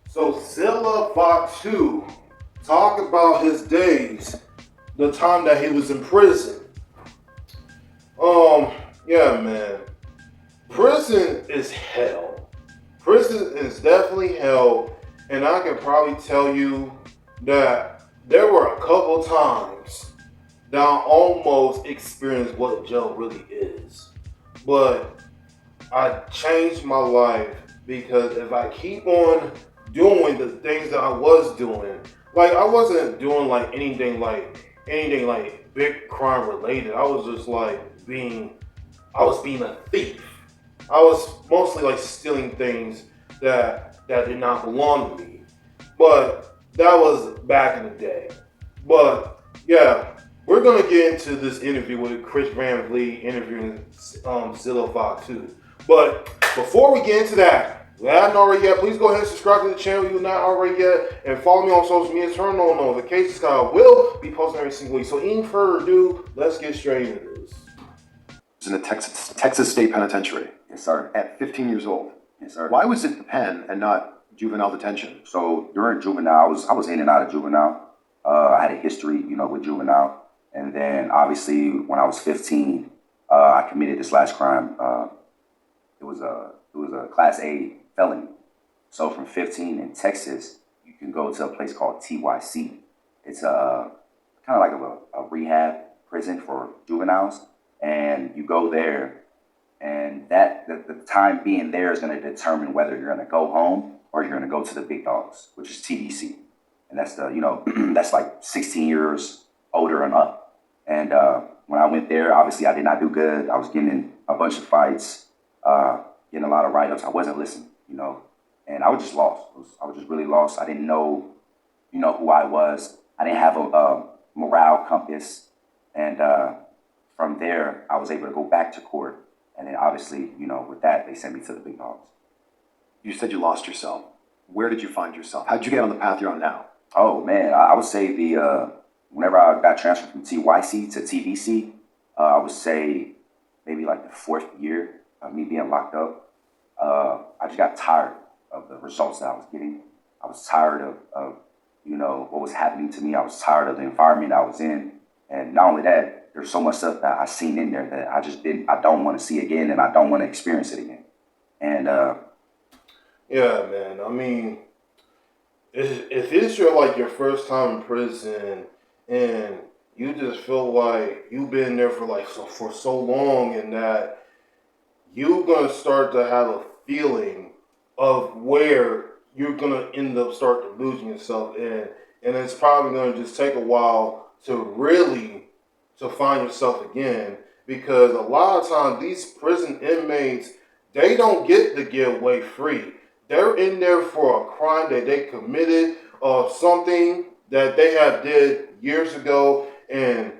So Zilla Fatu talk about his days, the time that he was in prison. Um, yeah, man. Prison is hell. Prison is definitely hell, and I can probably tell you that there were a couple times that I almost experienced what jail really is. But I changed my life because if I keep on doing the things that I was doing, like I wasn't doing anything like big crime related. I was being a thief. I was mostly like stealing things that did not belong to me. But that was back in the day. But yeah, we're gonna get into this interview with Chris Van Vliet interviewing Zilla Fatu. But before we get into that, if you haven't already yet, please go ahead and subscribe to the channel if you're not already yet, and follow me on social media. Turn on notifications because I will be posting every single week. So, any further ado, let's get straight into this. In the Texas State Penitentiary. Yes, sir. At 15 years old. Yes, sir. Why was it the pen and not juvenile detention? So during juvenile, I was in and out of juvenile. I had a history, with juvenile, and then obviously when I was 15, I committed this last crime. It was a Class A felony. So from 15 in Texas, you can go to a place called TYC. It's a kind of like a rehab prison for juveniles, and you go there, and the time being there is going to determine whether you're going to go home or you're going to go to the big dogs, which is TDC, and that's that's like 16 years older and up. And when I went there, obviously I did not do good. I was getting in a bunch of fights, getting a lot of write-ups. I wasn't listening, and I was just lost. I was just really lost. I didn't know, who I was. I didn't have a morale compass, and from there, I was able to go back to court. And then obviously, with that, they sent me to the big dogs. You said you lost yourself. Where did you find yourself? How did you get on the path you're on now? Oh, man, I would say whenever I got transferred from TYC to TVC, I would say maybe like the fourth year of me being locked up. I just got tired of the results that I was getting. I was tired of what was happening to me. I was tired of the environment I was in. And not only that, there's so much stuff that I seen in there that I don't want to see again, and I don't want to experience it again. And yeah, man. I mean, if it's your first time in prison and you just feel like you've been there for so long, and that you're gonna start to have a feeling of where you're gonna end up start to losing yourself and it's probably gonna just take a while to find yourself again, because a lot of times these prison inmates, they don't get to get away free. They're in there for a crime that they committed, or something that they have did years ago, and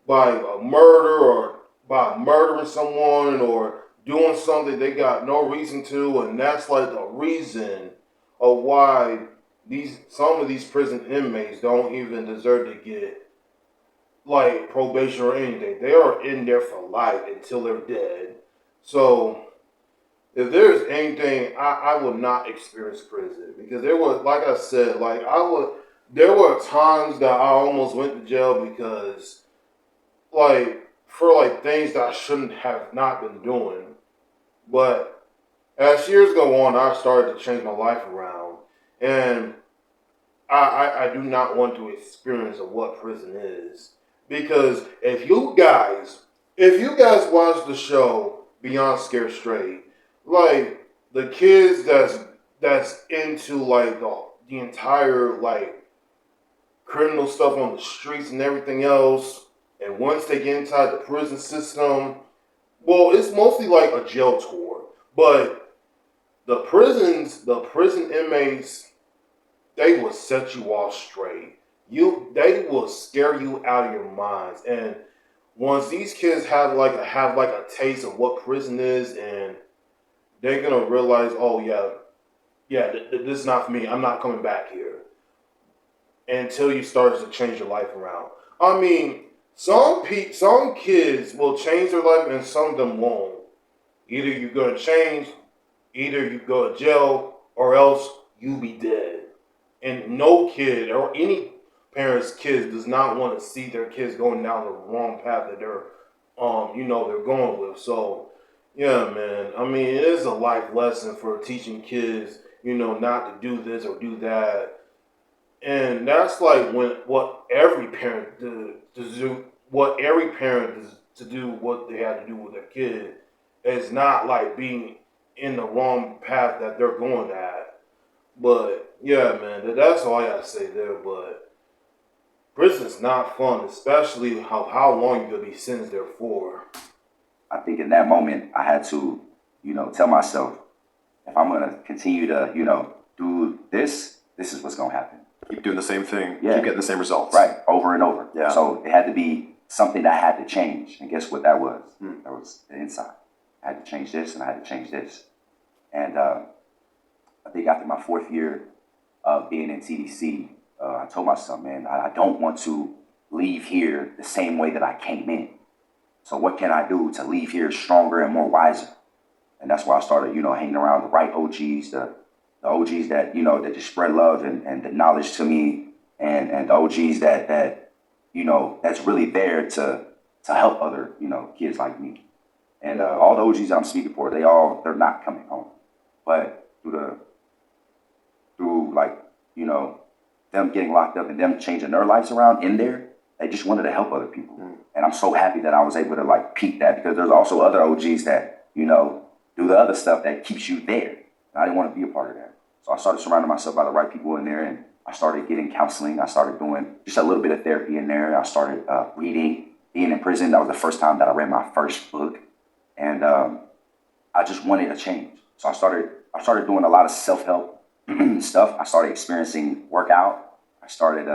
by a murder or by murdering someone or doing something they got no reason to, and that's like the reason of why some of these prison inmates don't even deserve to get like probation or anything. They are in there for life until they're dead. So if there's anything, I would not experience prison, because there was, like I said, there were times that I almost went to jail because for things that I shouldn't have not been doing. But as years go on, I started to change my life around, and I do not want to experience what prison is. Because if you guys watch the show Beyond Scared Straight, like the kids that's into like the entire like criminal stuff on the streets and everything else, and once they get inside the prison system, well, it's mostly like a jail tour. But the prison inmates, they will set you off straight. They will scare you out of your minds. And once these kids have a taste of what prison is, and they're gonna realize, oh this is not for me. I'm not coming back here. Until you start to change your life around. I mean, some kids will change their life, and some of them won't. Either you're gonna change, either you go to jail, or else you be dead. no kid or any parent's kids does not want to see their kids going down the wrong path that they're they're going with. So yeah, man. I mean, it is a life lesson for teaching kids, not to do this or do that. And that's like when what every parent do what every parent does to do what they have to do with their kid is not like being in the wrong path that they're going at. But yeah, man, that's all I gotta say there. But prison's not fun, especially how long you're gonna be sentenced there for. I think in that moment, I had to, tell myself, if I'm going to continue to, do this, this is what's going to happen. Keep doing the same thing. Yeah. Keep getting the same results. Right. Over and over. Yeah. So it had to be something that had to change. And guess what that was? That was the inside. I had to change this and I had to change this. And I think after my 4th year of being in TDC, I told myself, man, I don't want to leave here the same way that I came in. So what can I do to leave here stronger and more wiser? And that's why I started, hanging around the right OGs, the OGs that, that just spread love and the knowledge to me, and the OGs that that's really there to help other, kids like me. And all the OGs that I'm speaking for, they're not coming home. But through them getting locked up and them changing their lives around in there, they just wanted to help other people. And I'm so happy that I was able to peak that, because there's also other OGs that, do the other stuff that keeps you there. And I didn't want to be a part of that. So I started surrounding myself by the right people in there, and I started getting counseling. I started doing just a little bit of therapy in there. I started reading, being in prison. That was the first time that I read my first book. And I just wanted a change. So I started doing a lot of self-help stuff. I started experiencing workout. I started,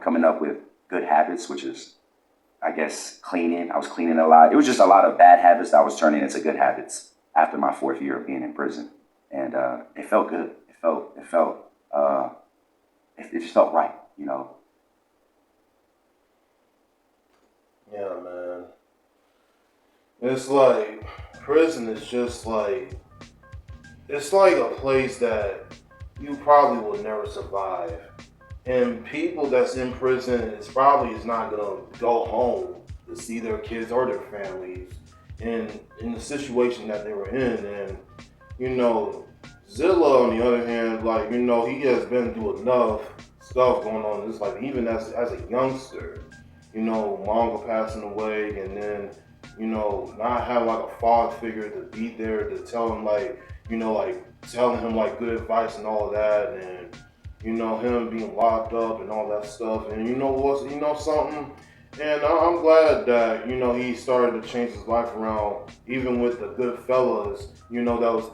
coming up with good habits, which is, I guess, cleaning. I was cleaning a lot. It was just a lot of bad habits that I was turning into good habits after my 4th year of being in prison. And it felt good. It just felt right, Yeah, man. It's like prison is just it's like a place that you probably will never survive. And people that's in prison is not gonna go home to see their kids or their families in the situation that they were in. And Zilla, on the other hand, he has been through enough stuff going on. It's like even as a youngster, manga passing away, and then not have a father figure to be there to tell him telling him good advice and all of that, and him being locked up and all that stuff. And something. And I'm glad that, he started to change his life around, even with the good fellas, that was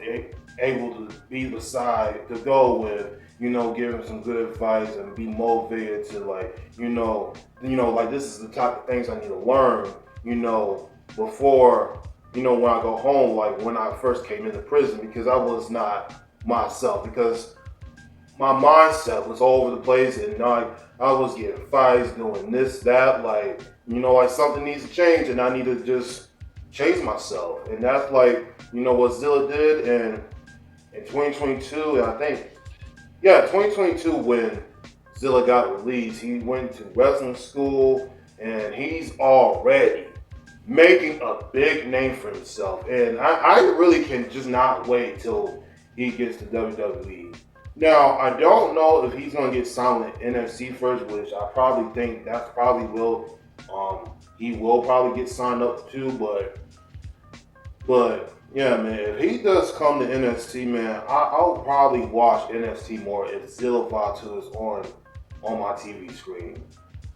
able to be beside, to go with, give him some good advice and be motivated to this is the type of things I need to learn, before, when I go home, when I first came into prison, because I was not myself, because my mindset was all over the place, and I was getting fights, doing this, that, something needs to change, and I need to just change myself. And that's what Zilla did. And in 2022, and I think, 2022, when Zilla got released, he went to wrestling school, and he's already making a big name for himself. And I really can just not wait till he gets to WWE. Now, I don't know if he's going to get signed with NFC first, which I probably think that's probably will. He will probably get signed up too, but yeah, man, if he does come to NXT, man, I'll probably watch NXT more if Zilla Fatu is on my TV screen.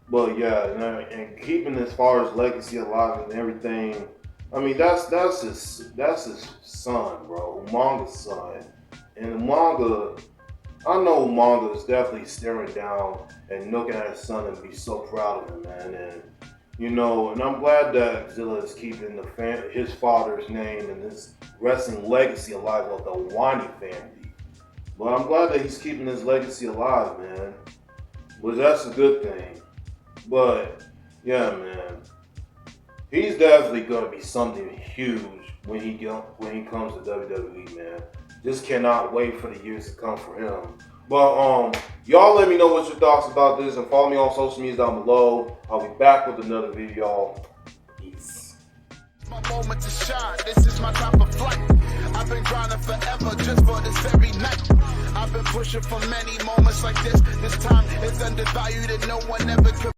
But yeah, and keeping as far as legacy alive and everything, I mean that's his son, bro, Umanga's son, and Umanga. I know Umanga is definitely staring down and looking at his son and be so proud of him, man. And and I'm glad that Zilla is keeping his father's name and his wrestling legacy alive of the Wani family. But I'm glad that he's keeping his legacy alive, man. But that's a good thing. But yeah, man, he's definitely gonna be something huge when he comes to WWE, man. Just cannot wait for the years to come for him. But y'all let me know what's your thoughts about this and follow me on social media down below. I'll be back with another video, y'all. Peace. My moment to shine, this is my time of flight. I've been grinding forever just for this very night. I've been pushing for many moments like this. This time is undervalued and no one ever could.